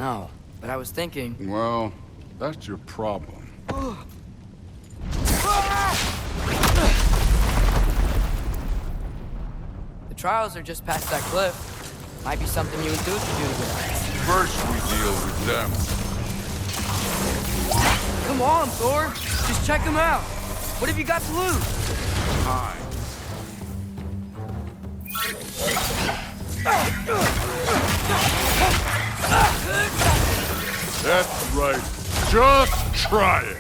No, but I was thinking... Well, that's your problem. The trials are just past that cliff. Might be something you and Dude could do together. First we deal with them. Come on, Thor! Just check them out! What have you got to lose? Time. That's right. Just try it.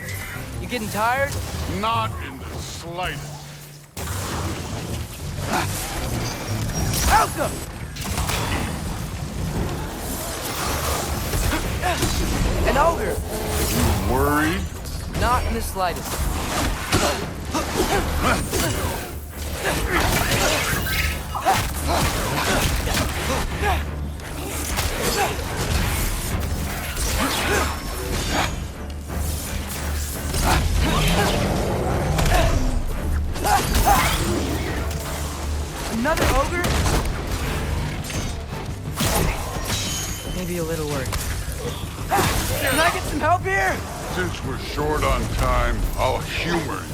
You getting tired? Not in the slightest. Malcolm! An ogre! You worried? Not in the slightest. Another ogre? Maybe a little worried. Can I get some help here? Since we're short on time, I'll humor you.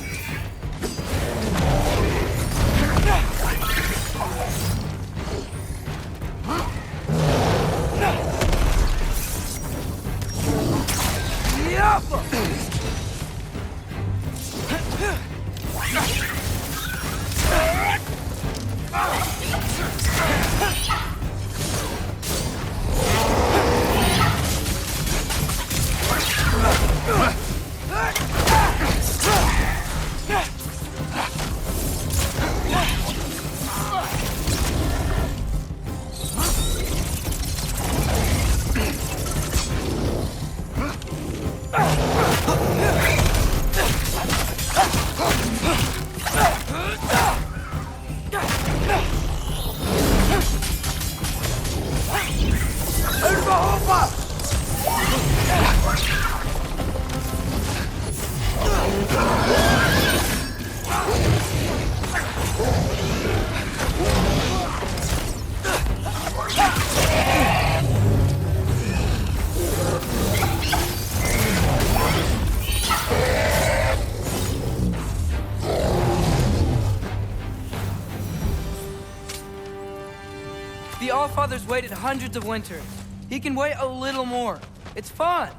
The Allfather's waited hundreds of winters. He can wait a little more. It's fun.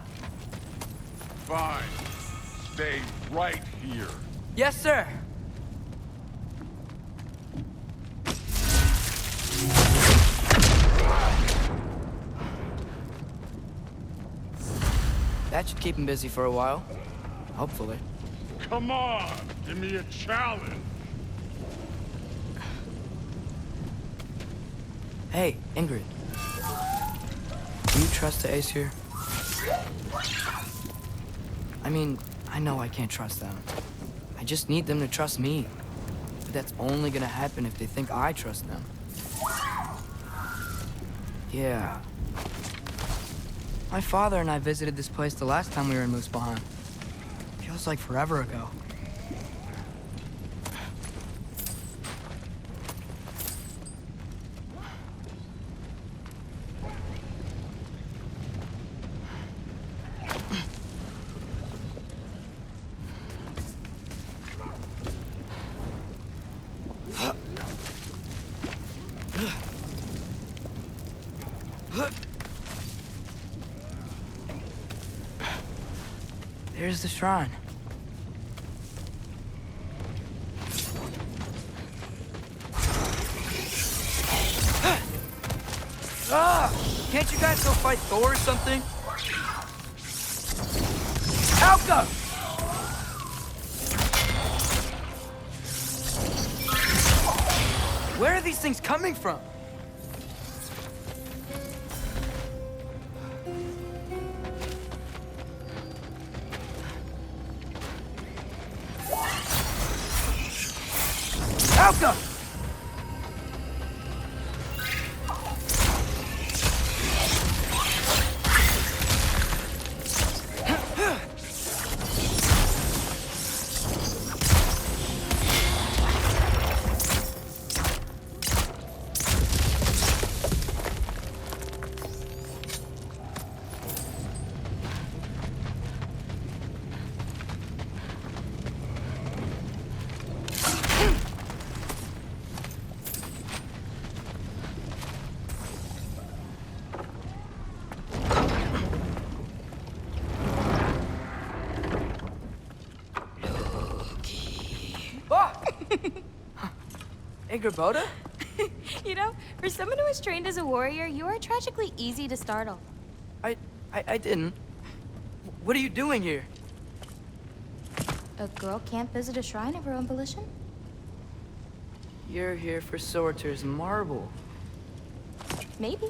Fine. Stay right here. Yes, sir. That should keep him busy for a while. Hopefully. Come on, give me a challenge. Hey, Ingrid. Do you trust the Ace here? I mean, I know I can't trust them. I just need them to trust me. But that's only gonna happen if they think I trust them. Yeah. My father and I visited this place the last time we were in Muspelheim. Feels like forever ago. There's the shrine. Can't you guys go fight Thor or something? Alka! Where are these things coming from? Alka! Gerboda? You know, for someone who was trained as a warrior, you are tragically easy to startle. I didn't. What are you doing here? A girl can't visit a shrine of her own volition? You're here for Sorter's marble. Maybe.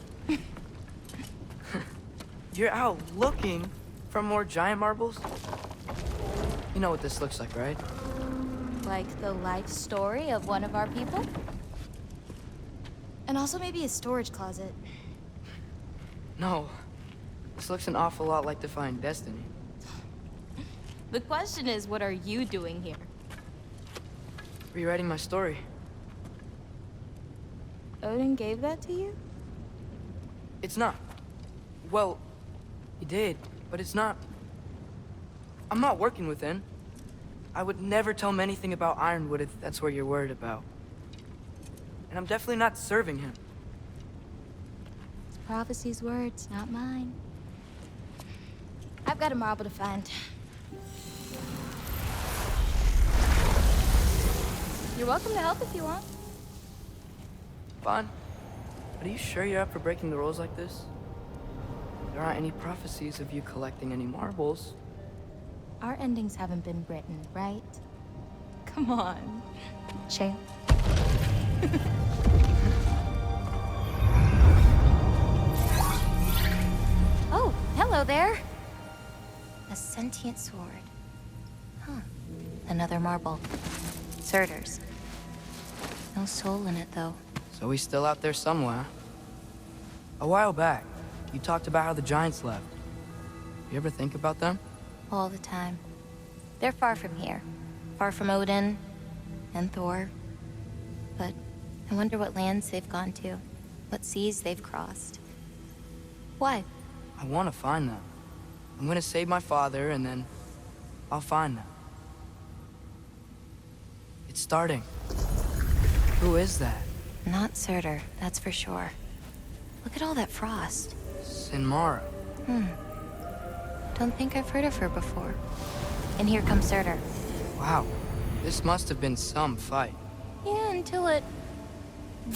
You're out looking for more giant marbles? You know what this looks like, right? Like the life story of one of our people? And also maybe a storage closet. No. This looks an awful lot like Defying Destiny. The question is, what are you doing here? Rewriting my story. Odin gave that to you? It's not. Well, he did, but it's not. I'm not working with him. I would never tell him anything about Ironwood if that's what you're worried about. And I'm definitely not serving him. It's prophecy's words, not mine. I've got a marble to find. You're welcome to help if you want. Fine. But are you sure you're up for breaking the rules like this? There aren't any prophecies of you collecting any marbles. Our endings haven't been written, right? Come on. Shale. Oh, hello there. A sentient sword. Huh. Another marble. Surtur's. No soul in it, though. So he's still out there somewhere. A while back, you talked about how the giants left. You ever think about them? All the time. They're far from here. Far from Odin and Thor. But I wonder what lands they've gone to. What seas they've crossed. Why? I want to find them. I'm gonna save my father, and then I'll find them. It's starting. Who is that? Not Surtur, that's for sure. Look at all that frost. Sinmara. Don't think I've heard of her before. And here comes Surtur. Wow. This must have been some fight. Yeah, until it...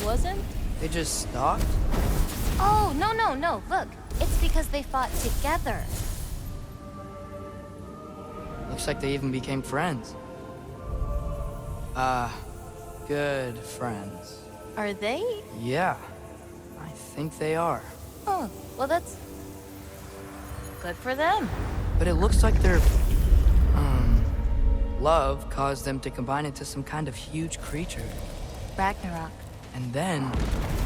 wasn't? They just stalked? Oh, no. Look, it's because they fought together. Looks like they even became friends. Good friends. Are they? Yeah, I think they are. Oh, well that's... good for them. But it looks like their, love caused them to combine into some kind of huge creature. Ragnarok. And then...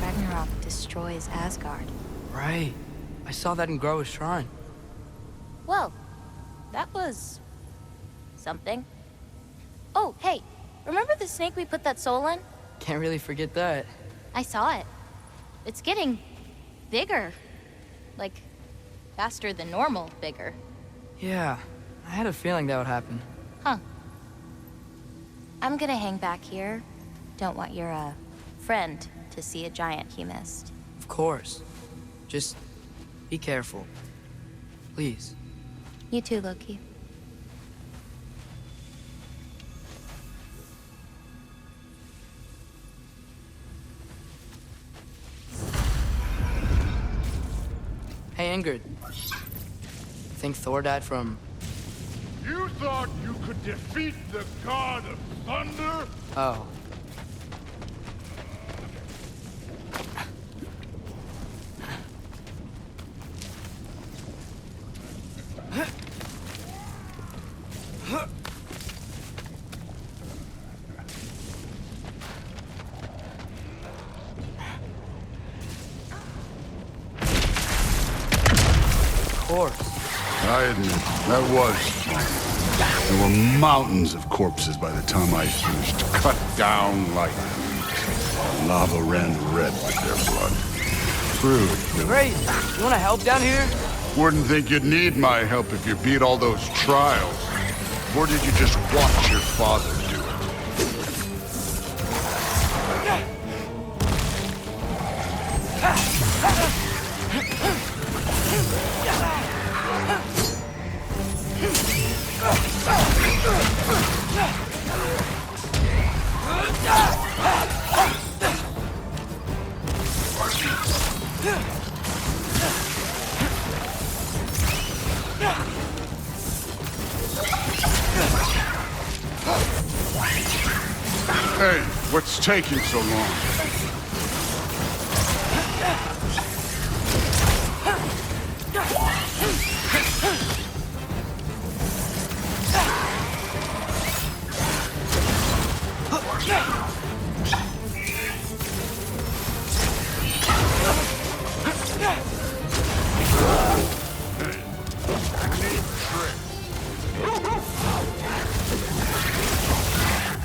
Ragnarok destroys Asgard. Right. I saw that in Groa's shrine. Well, that was... something. Oh, hey, remember the snake we put that soul in? Can't really forget that. I saw it. It's getting... bigger. Like, faster than normal bigger. Yeah, I had a feeling that would happen. Huh. I'm gonna hang back here. Don't want your, friend to see a giant he missed. Of course. Just be careful. Please. You too, Loki. Hey, Ingrid. Think Thor died from... You thought you could defeat the god of thunder? Oh. Of course. I admit, that was fun. There were mountains of corpses by the time I finished, cut down like weeds. Lava ran red with their blood. True. Great. You want to help down here? Wouldn't think you'd need my help if you beat all those trials. Or did you just watch your father do it? Hey, what's taking so long?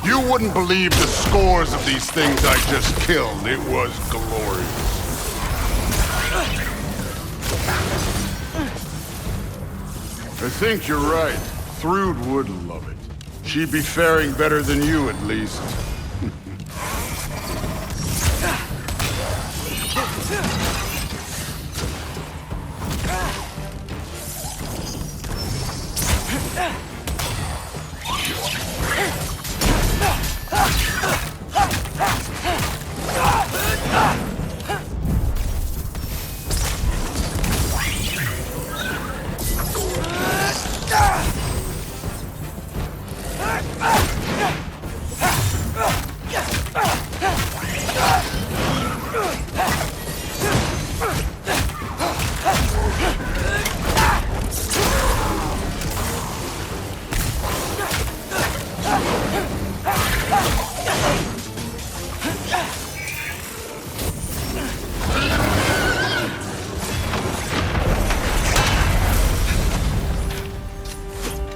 You wouldn't believe the scores of these things I just killed. It was glorious. I think you're right. Thrud would love it. She'd be faring better than you, at least.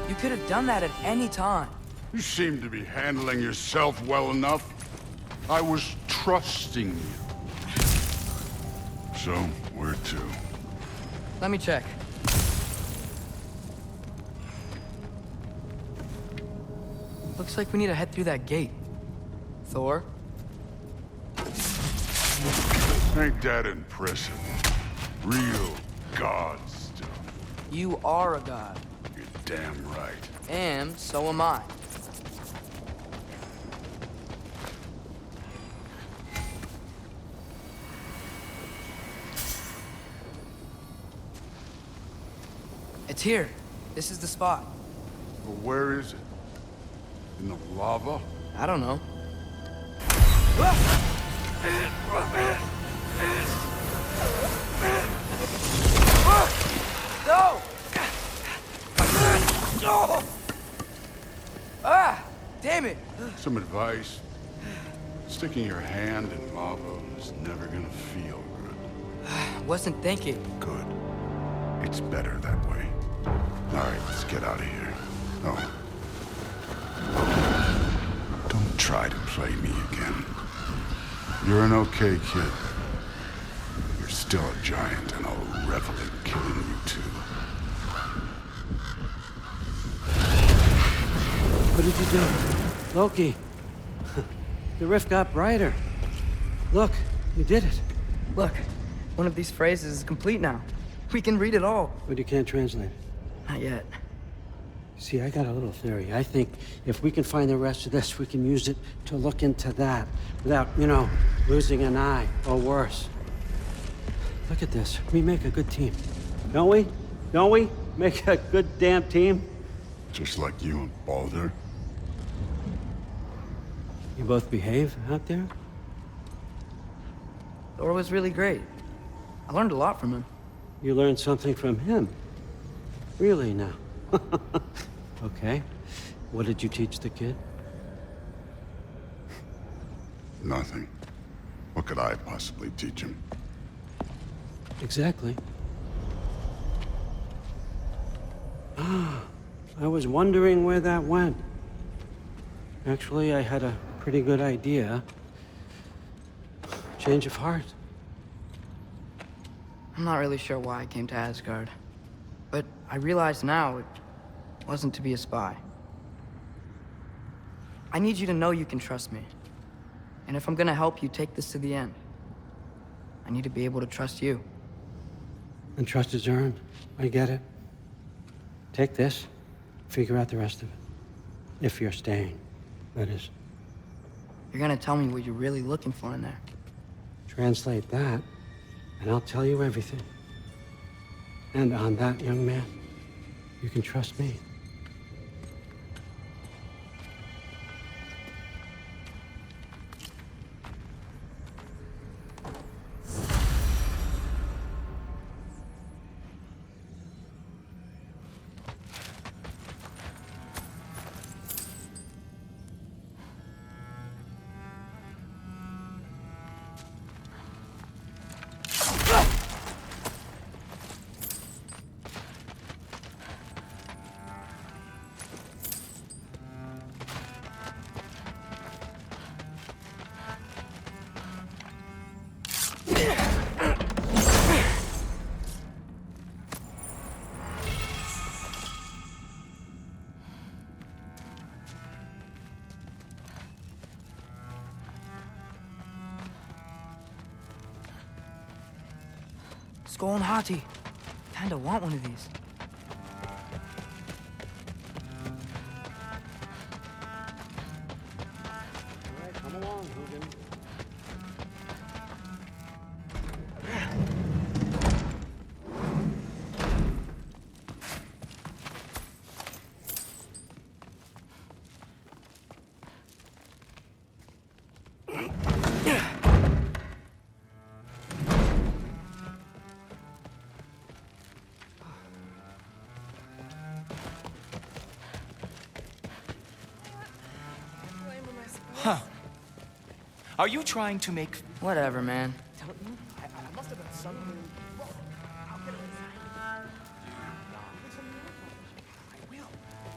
You could have done that at any time. You seem to be handling yourself well enough. I was trusting you. So, where to? Let me check. Looks like we need to head through that gate. Thor? Ain't that impressive? Real god stuff. You are a god. You're damn right. And so am I. It's here. This is the spot. Well, where is it? In the lava? I don't know. No! Ah! Damn it! Some advice. Sticking your hand in lava is never gonna feel good. Wasn't thinking. Good. It's better that way. All right, let's get out of here. Oh. Don't try to play me again. You're an okay kid. You're still a giant, and I'll revel in killing you too. What did you do? Loki. The rift got brighter. Look, you did it. Look, one of these phrases is complete now. We can read it all. But you can't translate it. Not yet. See, I got a little theory. I think if we can find the rest of this, we can use it to look into that without, losing an eye or worse. Look at this. We make a good team. Don't we? Don't we? Make a good damn team? Just like you and Baldur. You both behave out there? Thor was really great. I learned a lot from him. You learned something from him? Really now? Okay. What did you teach the kid? Nothing. What could I possibly teach him? Exactly. Ah, I was wondering where that went. Actually, I had a pretty good idea. Change of heart. I'm not really sure why I came to Asgard. But I realize now it wasn't to be a spy. I need you to know you can trust me. And if I'm gonna help you take this to the end, I need to be able to trust you. And trust is earned. I get it. Take this, figure out the rest of it. If you're staying, that is. You're gonna tell me what you're really looking for in there. Translate that, and I'll tell you everything. And on that, young man, you can trust me. Skull and Hati. Kinda want one of these. All right, come along, Hogan. Huh. Are you trying to make... Whatever, man. I must have done something wrong. I'll get it inside. I will.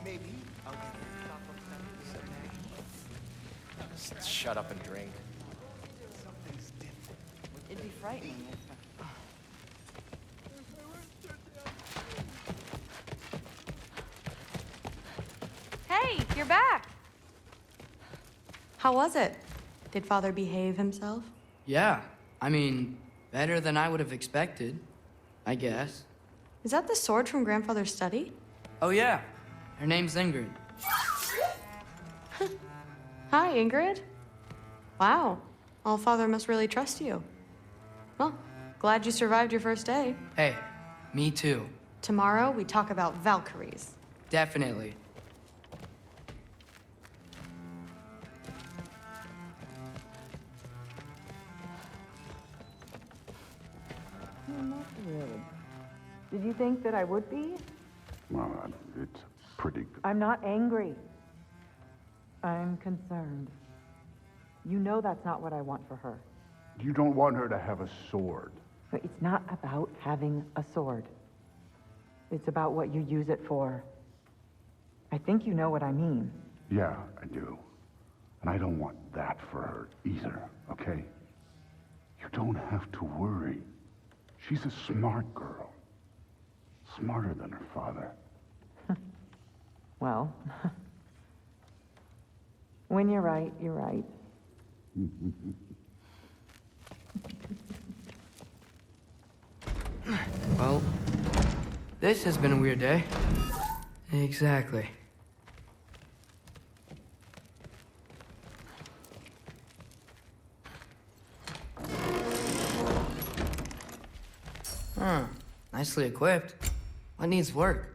Maybe I'll get it. Just shut up and drink. Something's different. It'd be frightening if... Hey, you're back. How was it? Did Father behave himself? Yeah. I mean, better than I would have expected, I guess. Is that the sword from Grandfather's study? Oh, yeah. Her name's Ingrid. Hi, Ingrid. Wow. All-Father must really trust you. Well, glad you survived your first day. Hey, me too. Tomorrow, we talk about Valkyries. Definitely. Did you think that I would be? Well, it's pretty good. I'm not angry. I'm concerned. You know that's not what I want for her. You don't want her to have a sword. But it's not about having a sword. It's about what you use it for. I think you know what I mean. Yeah, I do. And I don't want that for her either, okay? You don't have to worry. She's a smart girl. Smarter than her father. Well, when you're right, you're right. Well, this has been a weird day. Exactly. Huh. Nicely equipped. What needs work?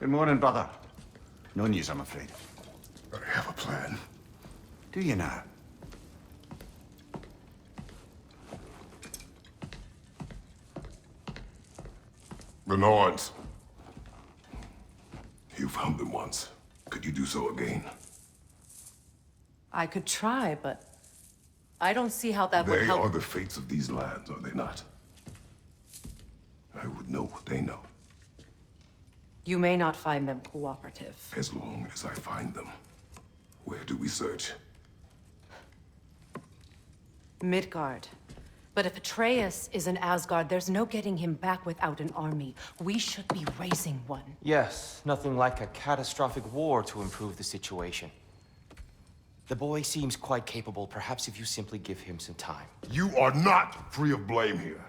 Good morning, brother. No news, I'm afraid. I have a plan. Do you now? The Norns. You found them once. Could you do so again? I could try, but I don't see how that would They help. are the fates of these lands, are they not? I would know what they know, You may not find them cooperative. as long as I find them. Where do we search? Midgard. But if Atreus is in Asgard, there's no getting him back without an army. We should be raising one. Yes, nothing like a catastrophic war to improve the situation. The boy seems quite capable. Perhaps if you simply give him some time. You are not free of blame here.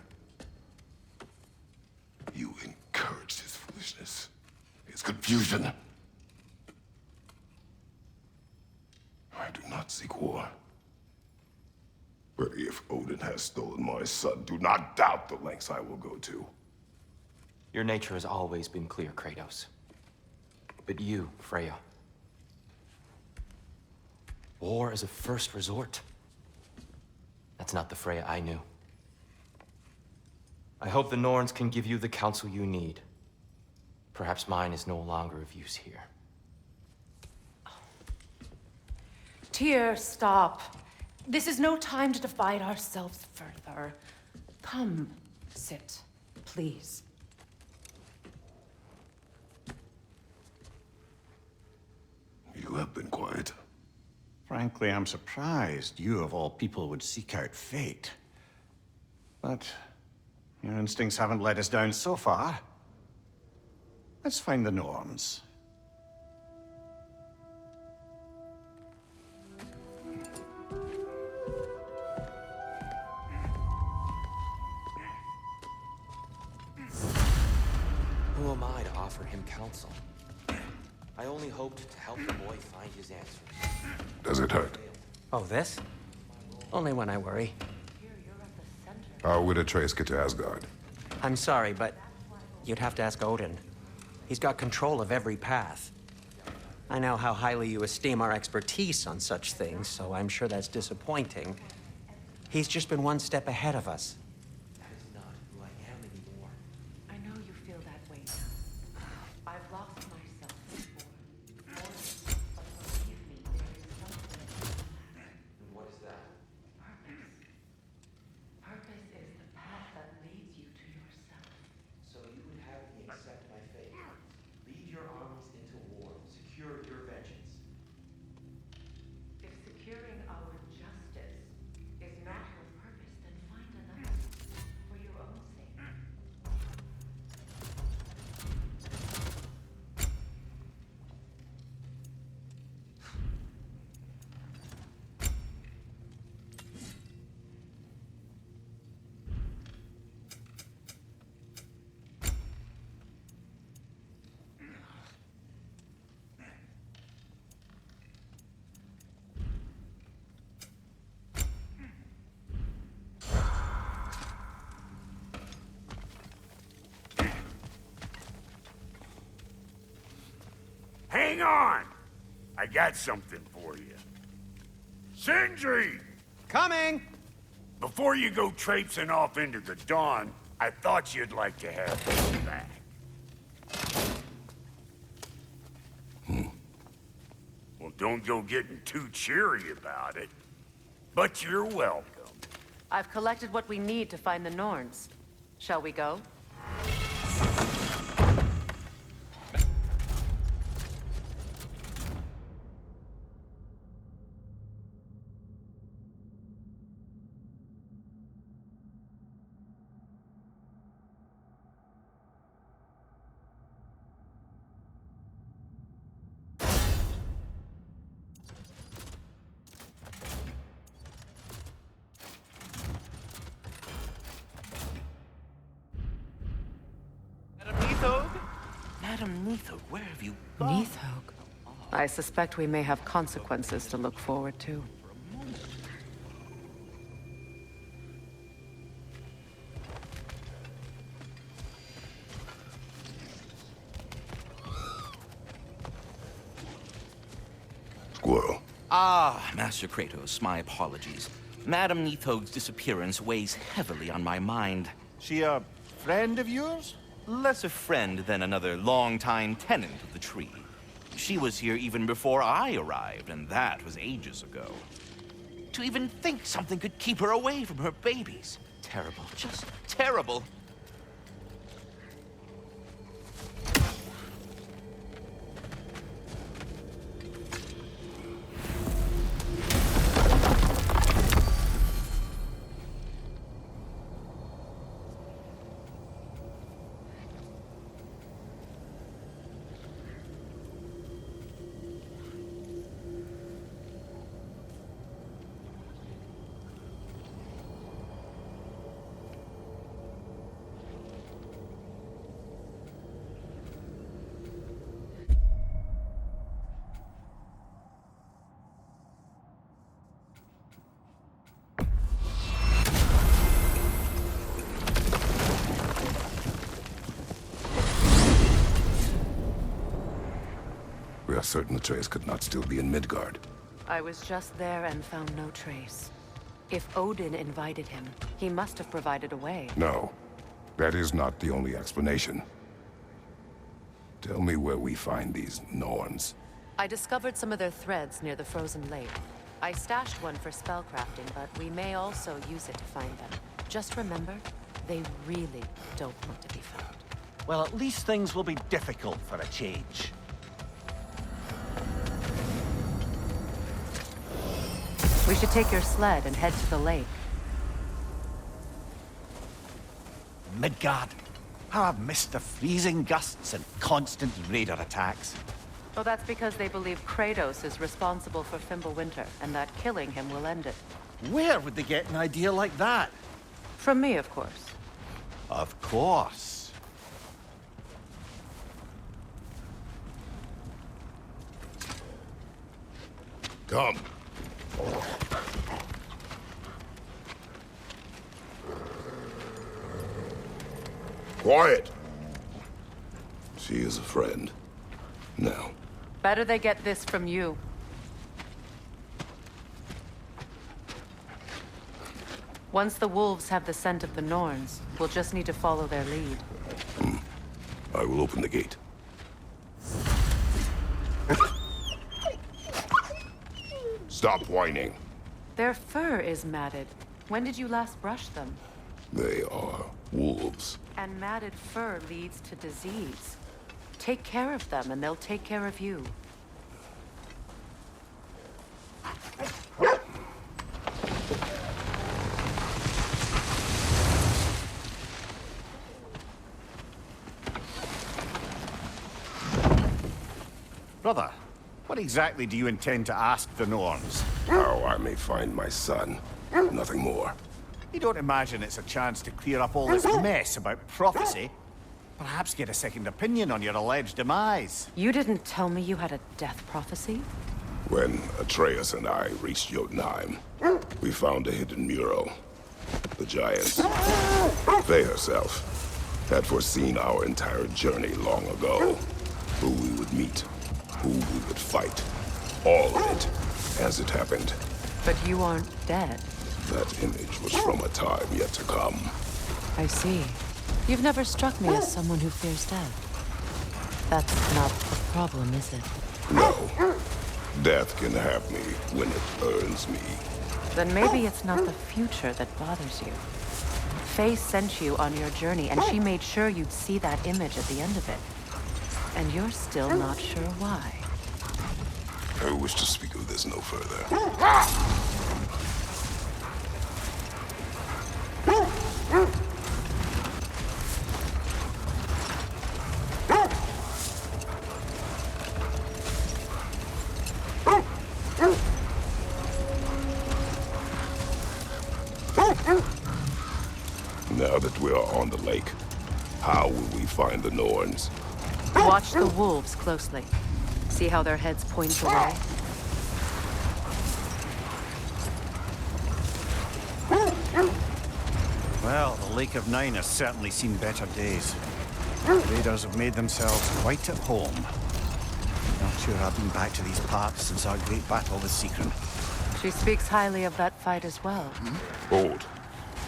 You encouraged his foolishness, his confusion. I do not seek war. But if Odin has stolen my son, do not doubt the lengths I will go to. Your nature has always been clear, Kratos. But you, Freya. War is a first resort. That's not the Freya I knew. I hope the Norns can give you the counsel you need. Perhaps mine is no longer of use here. Tyr, stop. This is no time to divide ourselves further. Come, sit, please. You have been quiet. Frankly, I'm surprised you, of all people, would seek out fate. But your instincts haven't let us down so far. Let's find the Norns. Who am I to offer him counsel? I only hoped to help the boy find his answers. Does it hurt? Oh, this? Only when I worry. How would Atreus get to Asgard? I'm sorry, but you'd have to ask Odin. He's got control of every path. I know how highly you esteem our expertise on such things, so I'm sure that's disappointing. He's just been one step ahead of us. That is not who I am anymore. I know you feel that way. I've lost myself before. But forgive me, there is something. And what is that? Purpose. Purpose is the path that leads you to yourself. So you would have me accept my fate. Lead your armies into war. Secure your vengeance. If securing our justice is matter of purpose, then find another for your own sake. Hang on! I got something for you. Sindri! Coming! Before you go traipsing off into the dawn, I thought you'd like to have this back. Well, don't go getting too cheery about it. But you're welcome. I've collected what we need to find the Norns. Shall we go? Madam Neathog, where have you gone? Neathog. I suspect we may have consequences to look forward to. Ah, Master Kratos, my apologies. Madame Nithog's disappearance weighs heavily on my mind. She a friend of yours? Less a friend than another longtime tenant of the tree. She was here even before I arrived, and that was ages ago. To even think something could keep her away from her babies. Terrible, just terrible. We are certain Atreus could not still be in Midgard. I was just there and found no trace. If Odin invited him, he must have provided a way. No, that is not the only explanation. Tell me where we find these Norns. I discovered some of their threads near the frozen lake. I stashed one for spellcrafting, but we may also use it to find them. Just remember, they really don't want to be found. Well, at least things will be difficult for a change. We should take your sled and head to the lake. Midgard. How I've missed the freezing gusts and constant raider attacks. Oh, that's because they believe Kratos is responsible for Fimbulwinter, and that killing him will end it. Where would they get an idea like that? From me, of course. Of course. Come. Quiet! She is a friend. Now. Better they get this from you. Once the wolves have the scent of the Norns, we'll just need to follow their lead. I will open the gate. Stop whining. Their fur is matted. When did you last brush them? They are wolves. And matted fur leads to disease. Take care of them, and they'll take care of you. Brother, what exactly do you intend to ask the Norns? How I may find my son. Nothing more. You don't imagine it's a chance to clear up all this mess about prophecy? Perhaps get a second opinion on your alleged demise. You didn't tell me you had a death prophecy? When Atreus and I reached Jotunheim, we found a hidden mural. The giants, Faye herself, had foreseen our entire journey long ago. Who we would meet, who we would fight. All of it, as it happened. But you aren't dead. That image was from a time yet to come. I see. You've never struck me as someone who fears death. That's not a problem, is it? No. Death can have me when it earns me. Then maybe it's not the future that bothers you. Faye sent you on your journey, and she made sure you'd see that image at the end of it. And you're still not sure why. I wish to speak of this no further. Now that we are on the lake, how will we find the Norns? Watch the wolves closely. See how their heads point away? Well, the Lake of Nine has certainly seen better days. The raiders have made themselves quite at home. Not sure I've been back to these parts since our great battle with Secret. She speaks highly of that fight as well. Hold.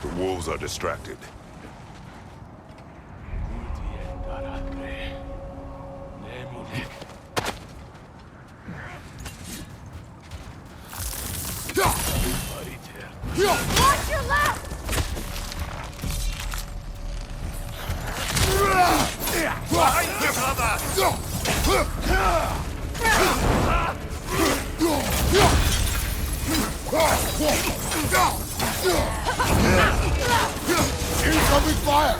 The wolves are distracted. Watch your left! Behind you, Incoming fire!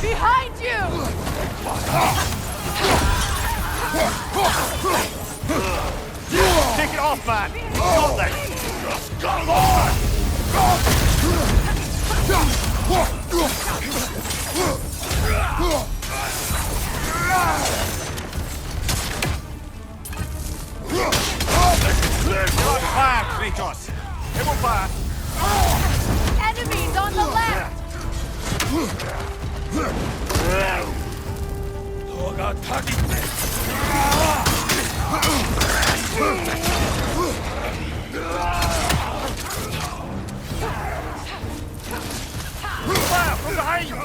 Behind you! Take it off, man! Got this! Come on! Not fire, Kratos! It will pass! Enemies on the left! Fire from behind you!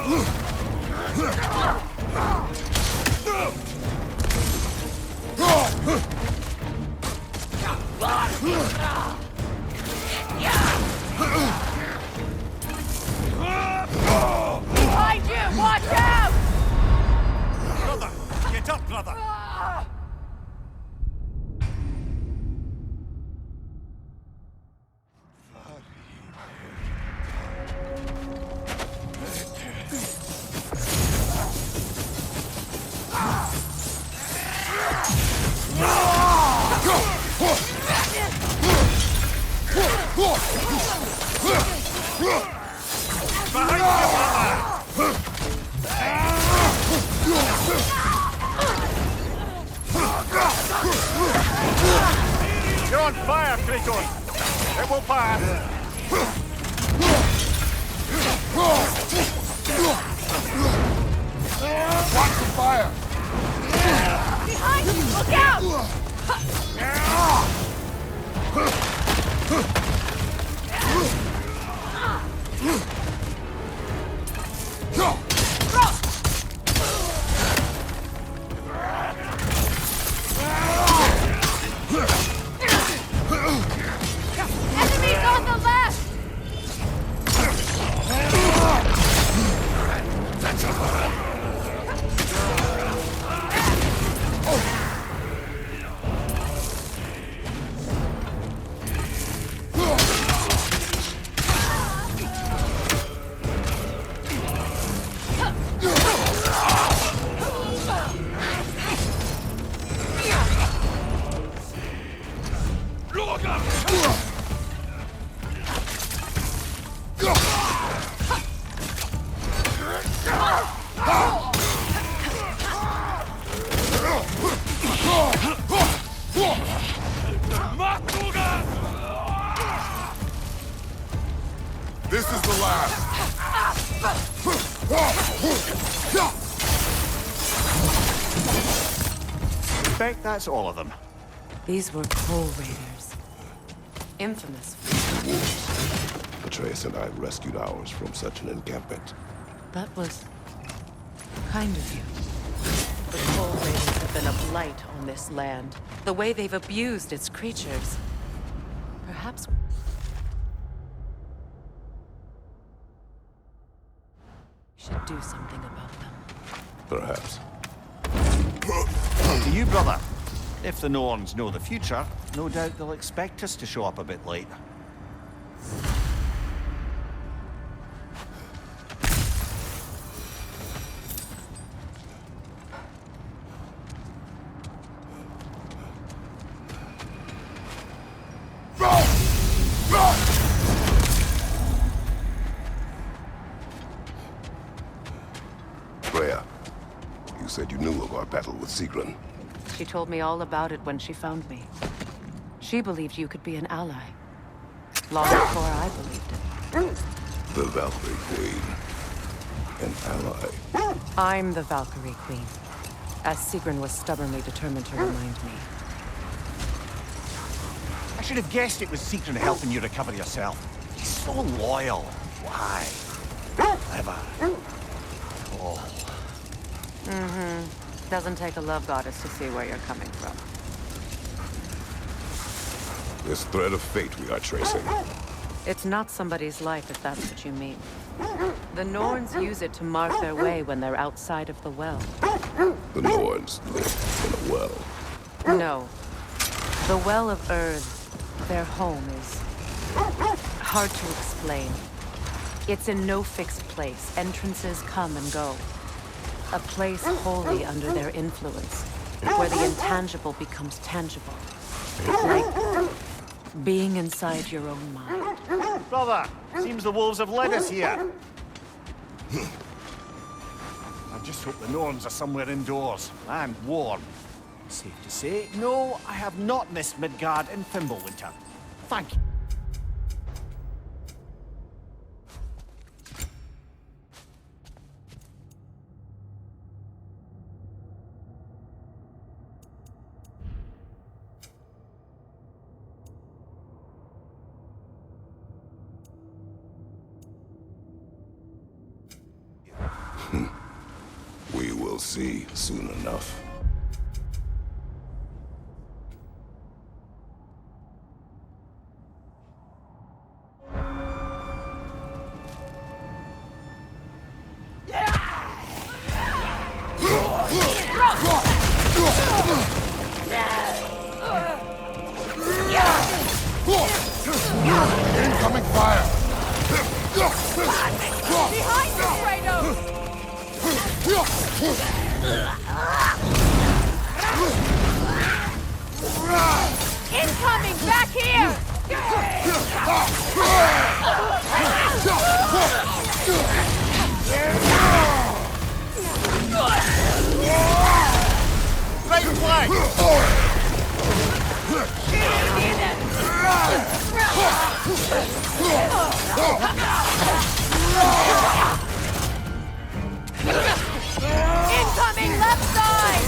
Behind you! Watch out! Brother! Get up, brother! Behind you, brother! You're on fire, Kratos! It will pass! Watch the fire! Behind you! Look out! Enemies on the left! This is the last. Expect that's all of them. These were Coal Raiders. Infamous. Atreus and I rescued ours from such an encampment. That was kind of you. The Coal Raiders have been a blight on this land. The way they've abused its creatures. Perhaps we should do something about them. Perhaps. To you, brother. If the Norns know the future, no doubt they'll expect us to show up a bit late. Freya, you said you knew of our battle with Sigrun. She told me all about it when she found me. She believed you could be an ally. Long before I believed it. The Valkyrie Queen. An ally. I'm the Valkyrie Queen, as Sigrun was stubbornly determined to remind me. I should have guessed it was Sigrun helping you recover yourself. He's so loyal. Why? Clever. Oh. Mm-hmm. Doesn't take a love goddess to see where you're coming from. This thread of fate we are tracing. It's not somebody's life, if that's what you mean. The Norns use it to mark their way when they're outside of the well. The Norns live in a well. No. The Well of Erd, their home, is hard to explain. It's in no fixed place. Entrances come and go. A place wholly under their influence, where the intangible becomes tangible. Like being inside your own mind. Brother, seems the wolves have led us here. I just hope the Norns are somewhere indoors and warm. Safe to say, no, I have not missed Midgard in Fimbulwinter. Thank you. We will see soon enough. Incoming fire! Behind you, Kratos! Incoming! Back here! Right flank! Incoming left side!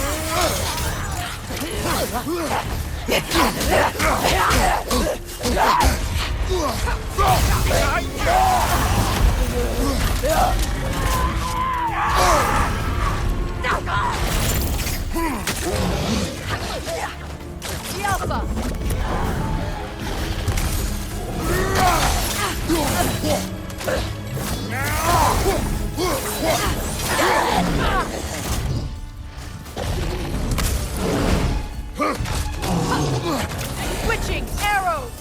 The Alpha! Switching arrows!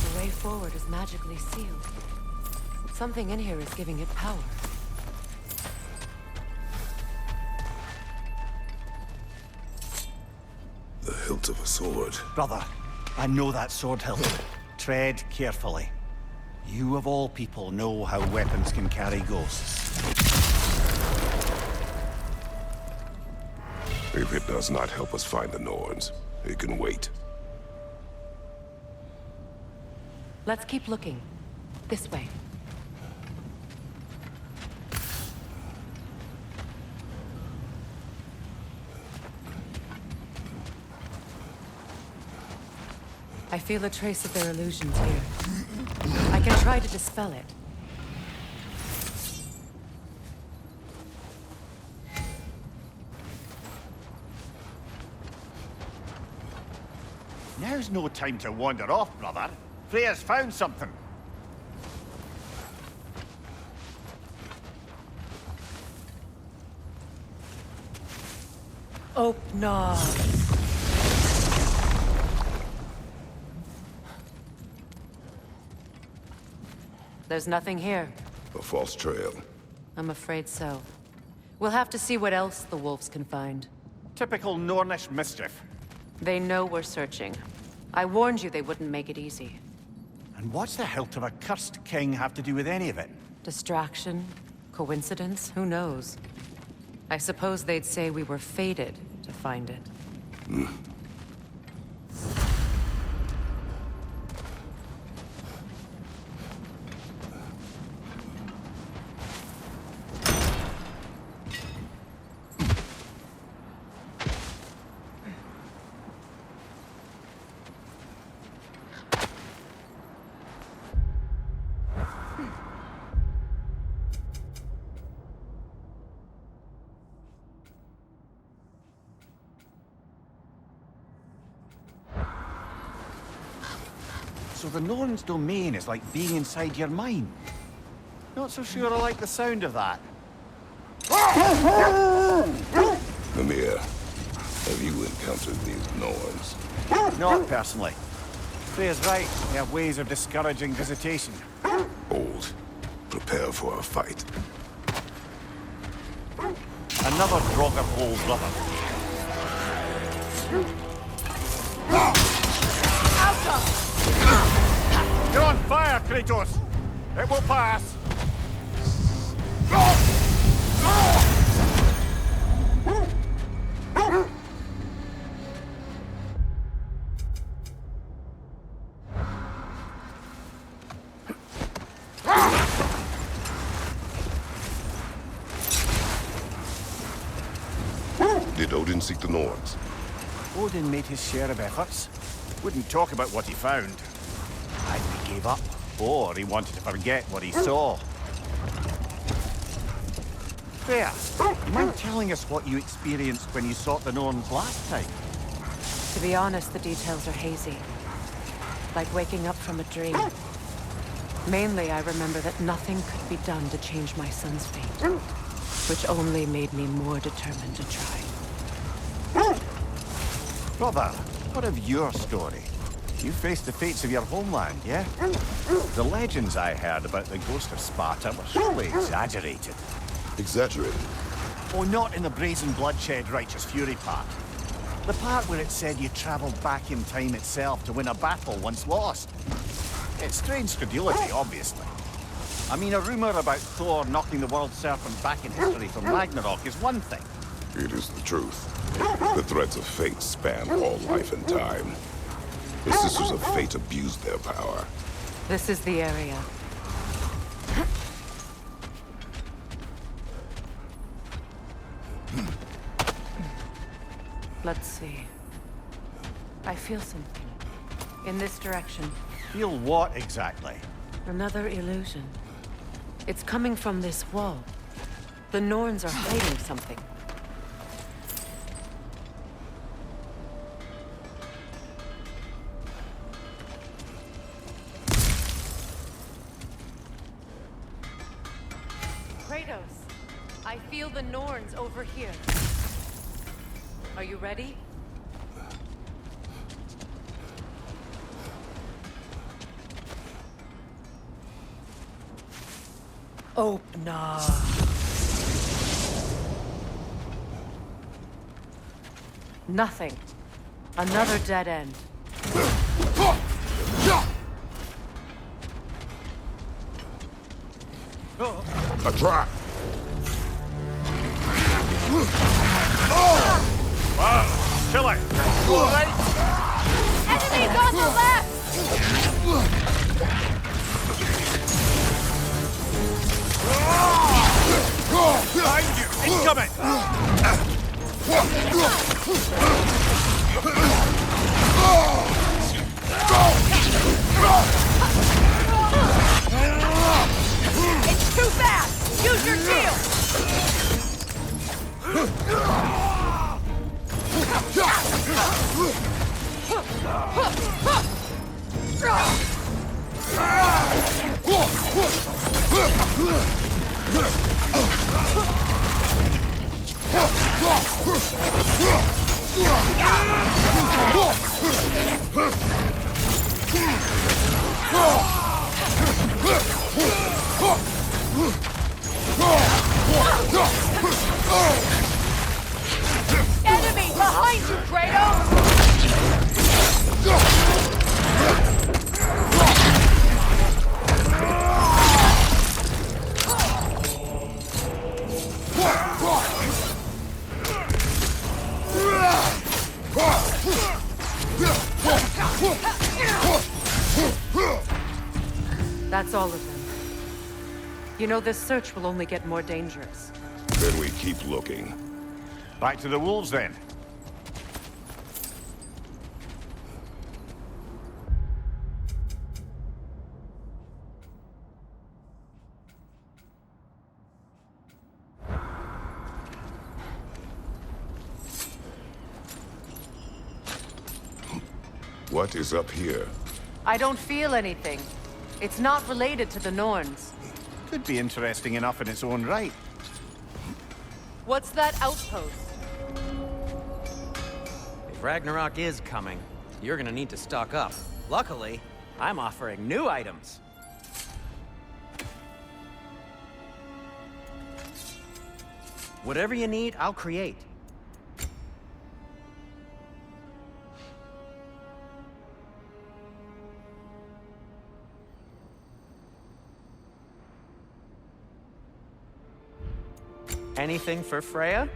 The way forward is magically sealed. Something in here is giving it power. The hilt of a sword. Brother, I know that sword hilt. Tread carefully. You of all people know how weapons can carry ghosts. If it does not help us find the Norns, it can wait. Let's keep looking. This way. I feel a trace of their illusions here. I can try to dispel it. Now's no time to wander off, brother. Freya's found something. Open. There's nothing here. A false trail. I'm afraid so. We'll have to see what else the wolves can find. Typical Nornish mischief. They know we're searching. I warned you they wouldn't make it easy. And what's the hilt of a cursed king have to do with any of it? Distraction? Coincidence? Who knows? I suppose they'd say we were fated to find it. So the Norn's domain is like being inside your mind. Not so sure I like the sound of that. Mimir, have you encountered these Norns? Not personally. Freya's right. They have ways of discouraging visitation. Old. Prepare for a fight. Another Draugr old brother. You're on fire, Kratos! It will pass! Did Odin seek the Norns? Odin made his share of efforts. Wouldn't talk about what he found. Either he gave up, or he wanted to forget what he saw. Freya, you mind telling us what you experienced when you sought the Norns last time? To be honest, the details are hazy. Like waking up from a dream. Mainly, I remember that nothing could be done to change my son's fate. Which only made me more determined to try. Brother, what of your story? You faced the fates of your homeland, yeah? The legends I heard about the ghost of Sparta were surely exaggerated. Exaggerated? Oh, not in the brazen bloodshed righteous fury part. The part where it said you traveled back in time itself to win a battle once lost. It's strange credulity, obviously. I mean, a rumor about Thor knocking the world serpent back in history from Ragnarok is one thing. It is the truth. The threads of fate span all life and time. The Sisters of Fate abused their power. This is the area. Let's see. I feel something. In this direction. Feel what exactly? Another illusion. It's coming from this wall. The Norns are hiding something. Kratos, I feel the Norns over here. Are you ready? Open up. Nothing. Another dead end. A trap! Kill it! Enemies on the left! Behind you! Incoming! It's too fast! Use your shield! Enemy behind you, Kratos! That's all of them. You know, this search will only get more dangerous. Then we keep looking. Back to the wolves, then. What is up here? I don't feel anything. It's not related to the Norns. Could be interesting enough in its own right. What's that outpost? If Ragnarok is coming, you're gonna need to stock up. Luckily, I'm offering new items. Whatever you need, I'll create. Anything for Freya?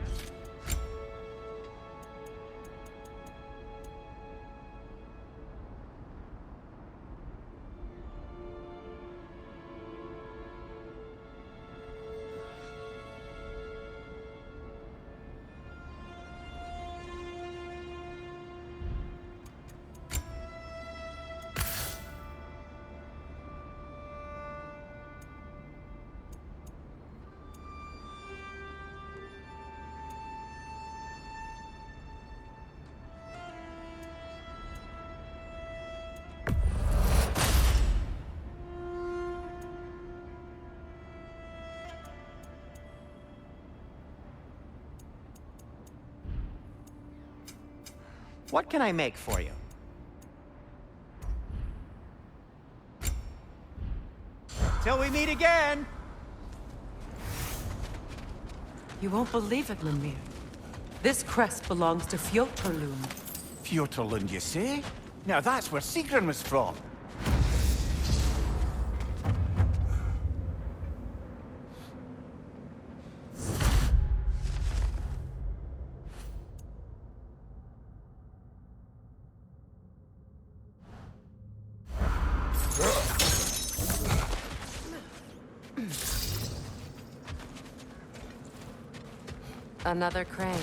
What can I make for you? Till we meet again! You won't believe it, Mimir. This crest belongs to Fjotorlund. Fjotorlund, you say? Now that's where Sigrun was from. Another crane.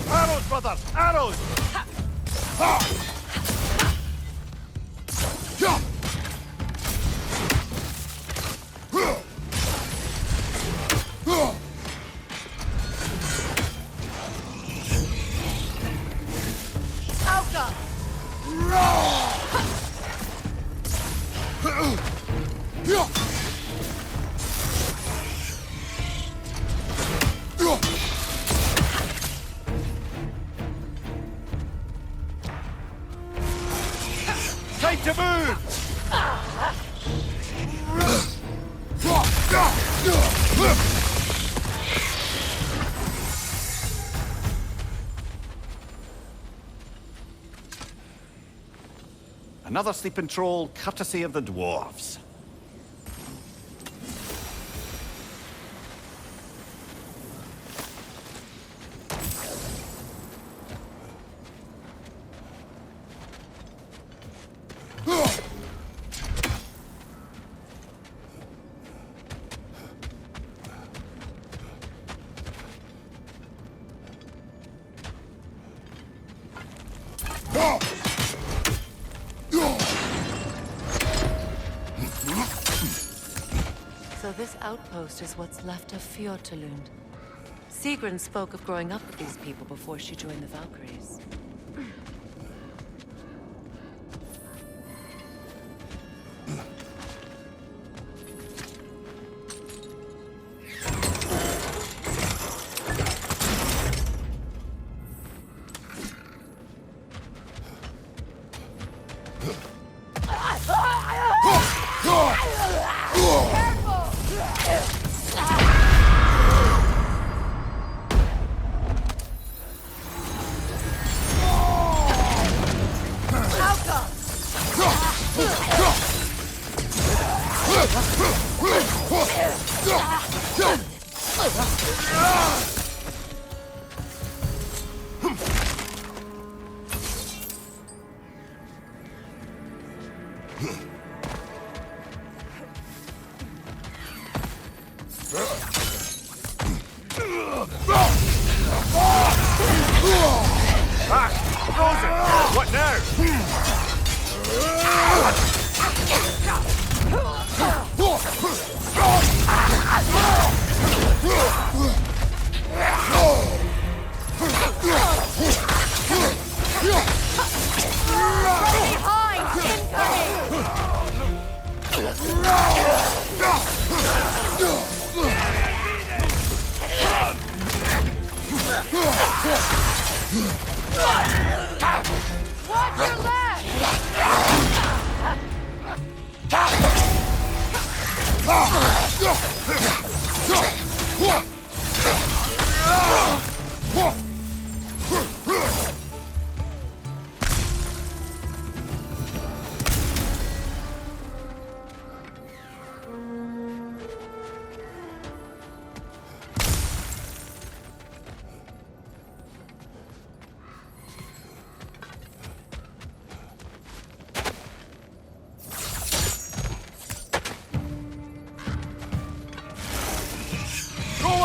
Arrows, brothers! Arrows! Time to move! Another sleeping troll, courtesy of the dwarves. So this outpost is what's left of Fjortulund. Sigrun spoke of growing up with these people before she joined the Valkyries. What now?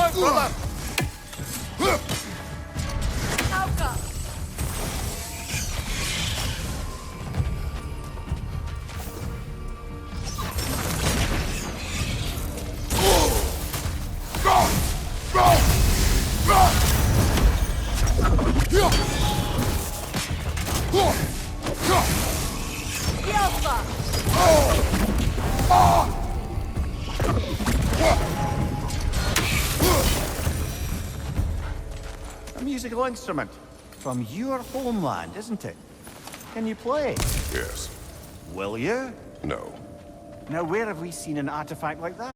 Watch your left! A musical instrument from your homeland, isn't it? Can you play? Yes. Will you? No. Now, where have we seen an artifact like that?